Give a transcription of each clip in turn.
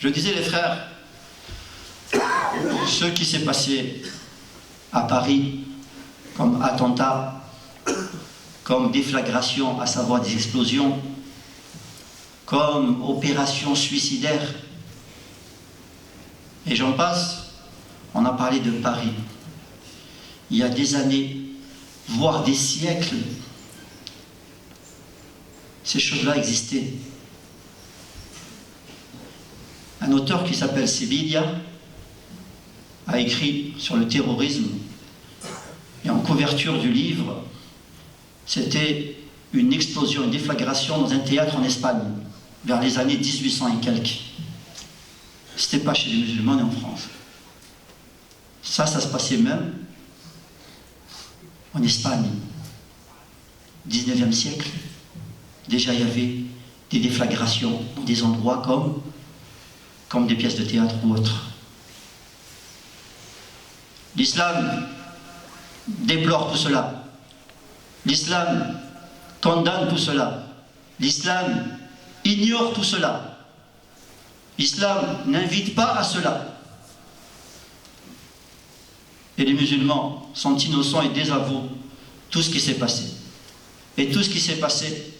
Je disais, les frères, ce qui s'est passé à Paris comme attentat, comme déflagration, à savoir des explosions, comme opération suicidaire, et j'en passe, on a parlé de Paris. Il y a des années, voire des siècles, ces choses-là existaient. Un auteur qui s'appelle Sevilla a écrit sur le terrorisme, et en couverture du livre, c'était une explosion, une déflagration dans un théâtre en Espagne, vers les années 1800 et quelques. C'était pas chez les musulmans et en France. Ça se passait même en Espagne. 19e siècle, déjà il y avait des déflagrations dans des endroits comme des pièces de théâtre ou autres. L'islam déplore tout cela. L'islam condamne tout cela. L'islam ignore tout cela. L'islam n'invite pas à cela. Et les musulmans sont innocents et désavouent tout ce qui s'est passé. Et tout ce qui s'est passé,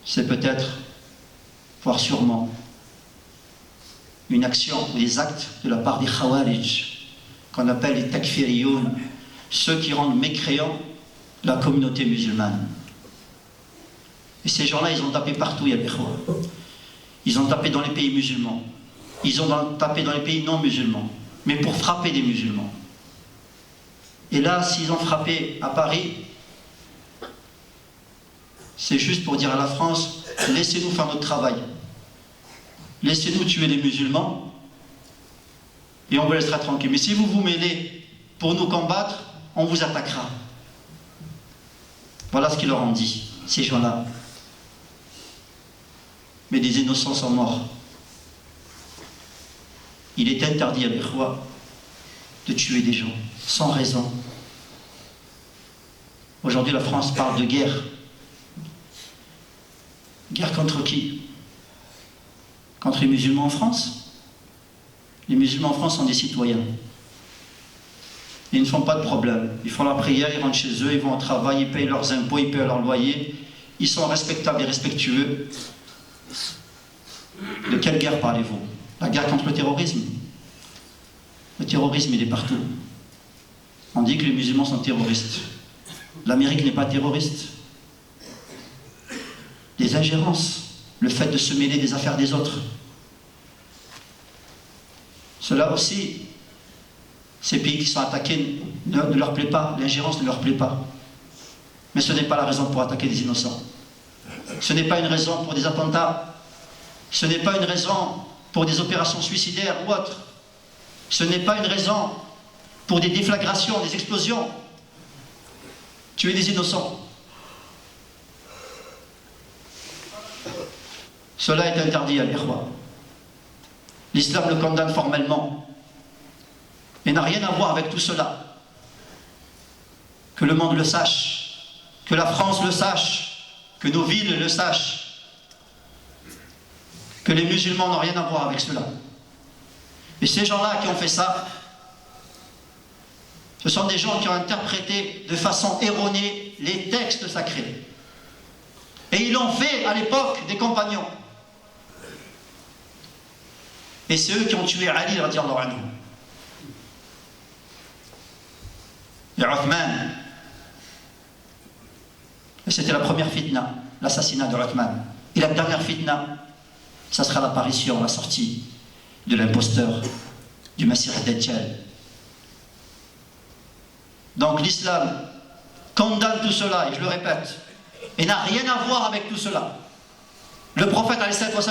c'est peut-être, voire sûrement, une action ou des actes de la part des Khawarij, qu'on appelle les takfiriyoun, ceux qui rendent mécréants la communauté musulmane. Et ces gens-là, ils ont tapé partout, ya l'Ikhwa. Ils ont tapé dans les pays musulmans. Ils ont tapé dans les pays non musulmans. Mais pour frapper des musulmans. Et là, s'ils ont frappé à Paris, c'est juste pour dire à la France, laissez-nous faire notre travail. Laissez-nous tuer les musulmans et on vous laissera tranquille. Mais si vous vous mêlez pour nous combattre, on vous attaquera. Voilà ce qu'ils leur ont dit, ces gens-là. Mais des innocents sont morts. Il est interdit à l'Ikhwa de tuer des gens, sans raison. Aujourd'hui, la France parle de guerre. Guerre contre qui? Contre les musulmans en France? Les musulmans en France sont des citoyens. Ils ne font pas de problème. Ils font la prière, ils rentrent chez eux, ils vont au travail, ils payent leurs impôts, ils payent leur loyer. Ils sont respectables et respectueux. De quelle guerre parlez-vous? La guerre contre le terrorisme? Le terrorisme, il est partout. On dit que les musulmans sont terroristes. L'Amérique n'est pas terroriste. Les ingérences, le fait de se mêler des affaires des autres. Cela aussi, ces pays qui sont attaqués ne leur plaît pas, l'ingérence ne leur plaît pas. Mais ce n'est pas la raison pour attaquer des innocents. Ce n'est pas une raison pour des attentats. Ce n'est pas une raison pour des opérations suicidaires ou autres. Ce n'est pas une raison pour des déflagrations, des explosions. Tuer des innocents. Cela est interdit à l'Ikhwa. L'islam le condamne formellement. Et n'a rien à voir avec tout cela. Que le monde le sache. Que la France le sache. Que nos villes le sachent. Que les musulmans n'ont rien à voir avec cela. Et ces gens-là qui ont fait ça, ce sont des gens qui ont interprété de façon erronée les textes sacrés. Et ils l'ont fait à l'époque des compagnons. Et c'est eux qui ont tué Ali radiallahu anhu. Et Uthman. Et c'était la première fitna, l'assassinat de Uthman. Et la dernière fitna, ça sera l'apparition, la sortie de l'imposteur, du Masih ad-Dajjal. Donc l'islam condamne tout cela, et je le répète, et n'a rien à voir avec tout cela. Le prophète,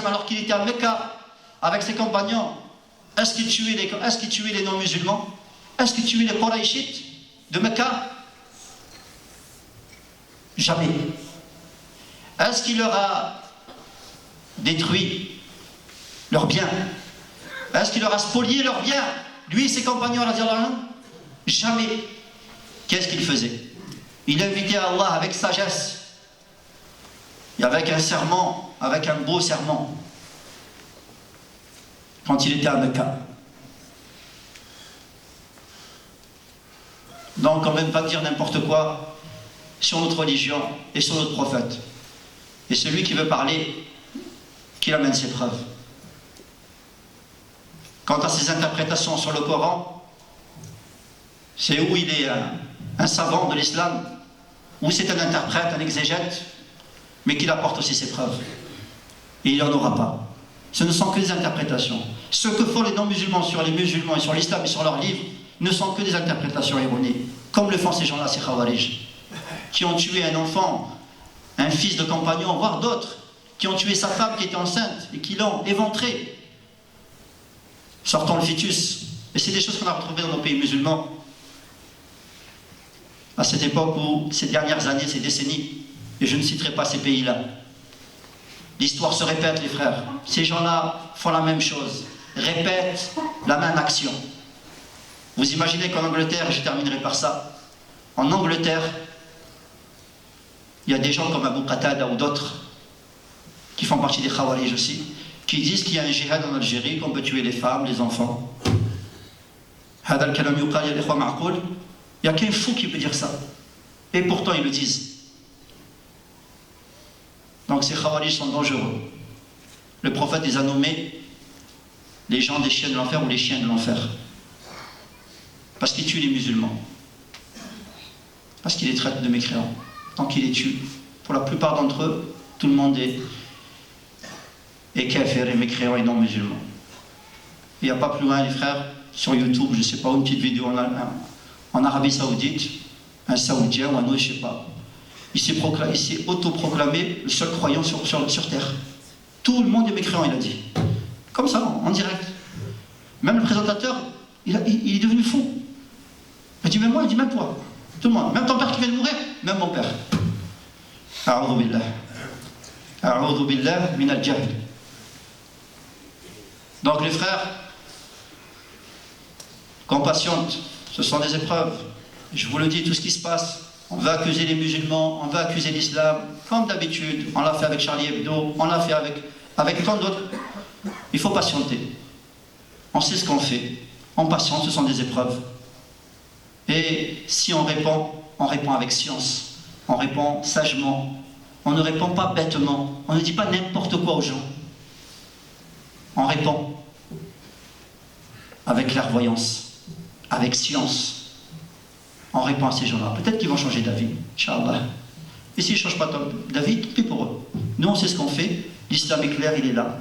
alors qu'il était à Mecca, avec ses compagnons, est-ce qu'il tuait les non-musulmans? Est-ce qu'il tuait les Qurayshites de Mecca? Jamais. Est-ce qu'il leur a détruit leurs biens? Est-ce qu'il leur a spolié leurs biens? Lui et ses compagnons, jamais. Qu'est-ce qu'il faisait? Il invitait Allah avec sagesse et avec un serment, avec un beau serment. quand il était à Mecca. Donc on ne va pas dire n'importe quoi sur notre religion et sur notre prophète. Et celui qui veut parler, qu'il amène ses preuves. Quant à ses interprétations sur le Coran, c'est où il est un savant de l'islam, ou c'est un interprète, un exégète, mais qu'il apporte aussi ses preuves. Et il n'y en aura pas. Ce ne sont que des interprétations. Ce que font les non-musulmans sur les musulmans et sur l'islam et sur leurs livres ne sont que des interprétations erronées. Comme le font ces gens-là, ces Khawarij, qui ont tué un enfant, un fils de compagnon, voire d'autres, qui ont tué sa femme qui était enceinte et qui l'ont éventré, sortant le fœtus. Et c'est des choses qu'on a retrouvées dans nos pays musulmans. À cette époque où, ces dernières années, ces décennies, et je ne citerai pas ces pays-là, l'histoire se répète, les frères. Ces gens-là font la même chose, répètent la même action. Vous imaginez qu'en Angleterre, et je terminerai par ça, en Angleterre, il y a des gens comme Abu Qatada ou d'autres, qui font partie des Khawarij aussi, qui disent qu'il y a un djihad en Algérie, qu'on peut tuer les femmes, les enfants. Il n'y a qu'un fou qui peut dire ça. Et pourtant ils le disent. Donc ces Khawarij sont dangereux. Le prophète les a nommés les gens des chiens de l'enfer ou les chiens de l'enfer. Parce qu'ils tuent les musulmans. Parce qu'ils les traitent de mécréants. Donc ils les tuent. Pour la plupart d'entre eux, tout le monde est kafir et mécréant et non musulman. Il n'y a pas plus loin, les frères, sur YouTube, je ne sais pas, une petite vidéo en Arabie Saoudite, un Saoudien ou un autre, je ne sais pas. Il s'est autoproclamé le seul croyant sur terre. Tout le monde est mécréant, il a dit. Comme ça, en direct. Même le présentateur, il est devenu fou. Il dit même moi, il dit même toi. Tout le monde. Même ton père qui vient de mourir, même mon père. A'udhu billah. A'udhu billah min al-jahl. Donc les frères, qu'on patiente, ce sont des épreuves. Je vous le dis, tout ce qui se passe, on va accuser les musulmans, on va accuser l'islam, comme d'habitude, on l'a fait avec Charlie Hebdo, on l'a fait avec tant d'autres. Il faut patienter. On sait ce qu'on fait. On patiente, ce sont des épreuves. Et si on répond avec science, on répond sagement, on ne répond pas bêtement, on ne dit pas n'importe quoi aux gens. On répond avec clairvoyance, avec science. On répond à ces gens-là. Peut-être qu'ils vont changer d'avis, Inch'Allah. Et s'ils ne changent pas d'avis, tant pis pour eux. Nous, on sait ce qu'on fait. L'islam est clair, il est là.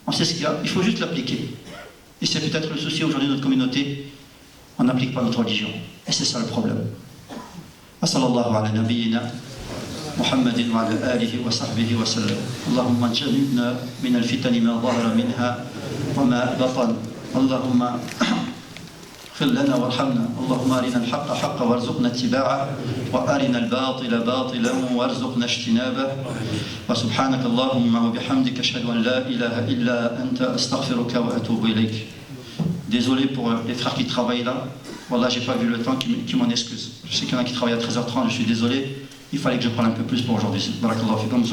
On sait ce qu'il y a. Il faut juste l'appliquer. Et c'est peut-être le souci aujourd'hui de notre communauté. On n'applique pas notre religion. Et c'est ça le problème. Wa sallallahu ala nabiyyina محمد وعلى آله وصحبه وسلم اللهم جنبنا من الفتن ما ظهر منها وما بطن اللهم اغفر لنا وارحمنا اللهم أرنا الحق حقا وارزقنا اتباعه وأرنا الباطل باطلا وارزقنا اجتنابه وسبحانك اللهم وبحمدك أشهد أن لا إله إلا أنت أستغفرك وأتوب إليك. Désolé pour les frères qui travaillent là. Voilà, j'ai pas vu le temps, qui m'en excuse. Je sais qu'il y en a qui travaillent à 13h30, je suis désolé. Il fallait que je parle un peu plus pour aujourd'hui. Barakallahu fikum,